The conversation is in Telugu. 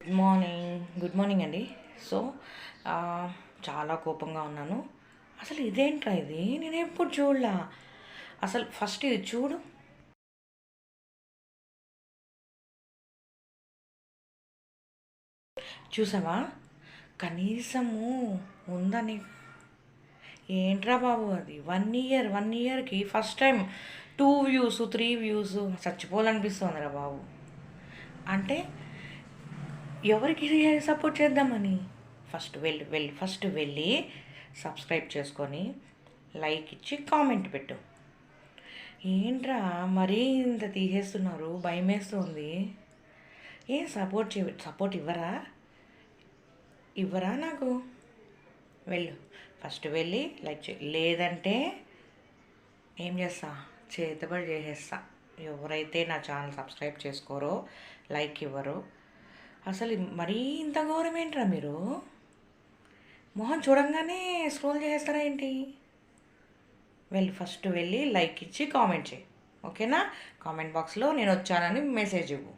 గుడ్ మార్నింగ్ అండి. సో చాలా కోపంగా ఉన్నాను. అసలు ఇదేంట్రా ఇది, నేను ఎప్పుడు చూడలా. అసలు ఫస్ట్ ఇది చూడు. చూసావా, కనీసము ఉందని. ఏంట్రా బాబు అది, 1 ఇయర్కి ఫస్ట్ టైం 2 వ్యూస్ 3 వ్యూస్. చచ్చిపోవాలనిపిస్తుందిరా బాబు. అంటే ఎవరికి సపోర్ట్ చేద్దామని. ఫస్ట్ వెళ్ళి సబ్స్క్రైబ్ చేసుకొని లైక్ ఇచ్చి కామెంట్ పెట్టు. ఏంట్రా మరీ ఇంత తీసేస్తున్నారు, భయం వేస్తుంది. ఏం సపోర్ట్ ఇవ్వరా నాకు. ఫస్ట్ వెళ్ళి లైక్ లేదంటే ఏం చేస్తా, చేతబడి చేసేస్తా. ఎవరైతే నా ఛానల్ సబ్స్క్రైబ్ చేసుకోరో, లైక్ ఇవ్వరో. అసలు మరీ ఇంత ఘోరం ఏంట్రా మీరు. మొహం చూడంగానే స్క్రోల్ చేస్తారా ఏంటి. ఫస్ట్ వెళ్ళి లైక్ ఇచ్చి కామెంట్ చేయి, ఓకేనా. కామెంట్ బాక్స్లో నేను వచ్చానని మెసేజ్ ఇవ్వు.